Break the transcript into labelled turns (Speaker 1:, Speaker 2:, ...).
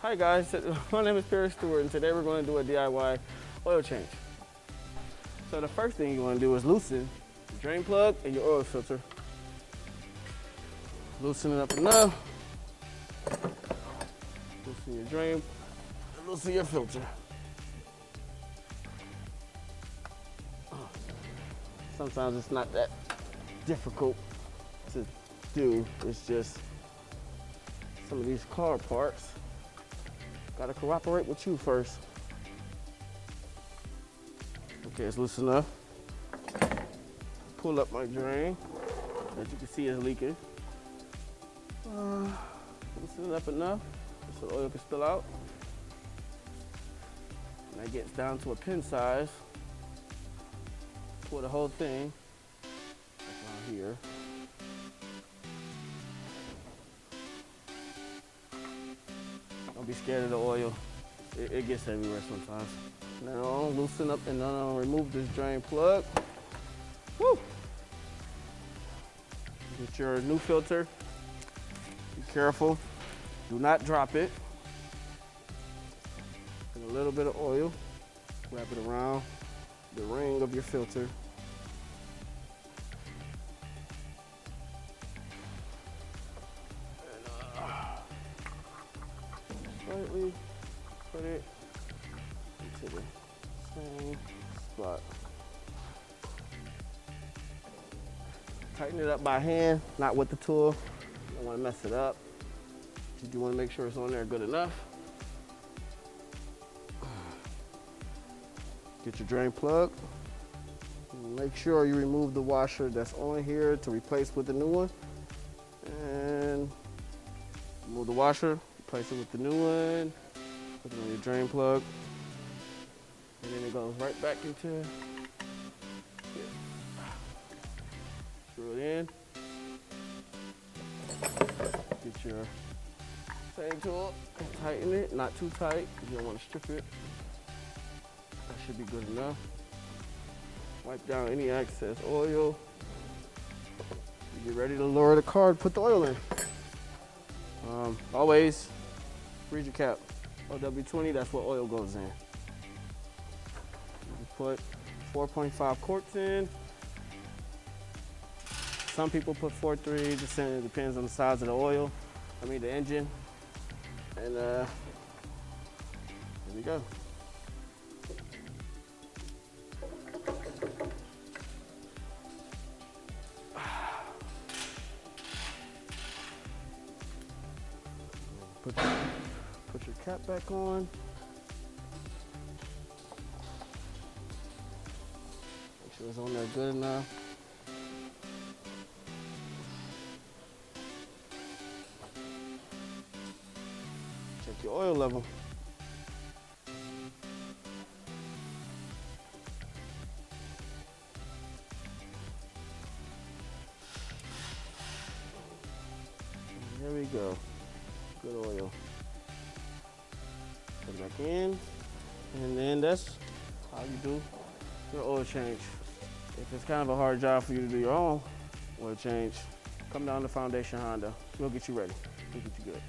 Speaker 1: Hi guys, my name is Perry Stewart and today we're going to do a DIY oil change. So the first thing you want to do is loosen your drain plug and your oil filter. Loosen it up enough. Loosen your drain and loosen your filter. Sometimes it's not that difficult to do. It's just some of these car parts gotta cooperate with you first. Okay, it's loose enough. Pull up my drain. As you can see, it's leaking. Loosen it up enough so the oil can spill out. And that gets down to a pin size. Pour the whole thing around here. Don't be scared of the oil. It gets everywhere sometimes. Now loosen up and remove this drain plug. Woo! Get your new filter. Be careful. Do not drop it. And a little bit of oil. Wrap it around the ring of your filter. Slightly put it into the same spot. Tighten it up by hand, not with the tool. You don't want to mess it up. You do want to make sure it's on there good enough. Get your drain plug. Make sure you remove the washer that's on here to replace with the new one. And remove the washer. Replace it with the new one, put it on your drain plug, and then it goes right back into here. Screw it in. Get your same tool and tighten it, not too tight, because you don't want to strip it. That should be good enough. Wipe down any excess oil. You get ready to lower the car and put the oil in. Always read your cap. OW20, that's what oil goes in. You put 4.5 quarts in. Some people put 4.3, just saying it depends on the size of the oil. The engine. And here we go. Put your cap back on. Make sure it's on there good enough. Check your oil level. There we go. Good oil. Put it back in, and then that's how you do your oil change. If it's kind of a hard job for you to do your own oil change, come down to Foundation Honda. We'll get you ready. We'll get you good.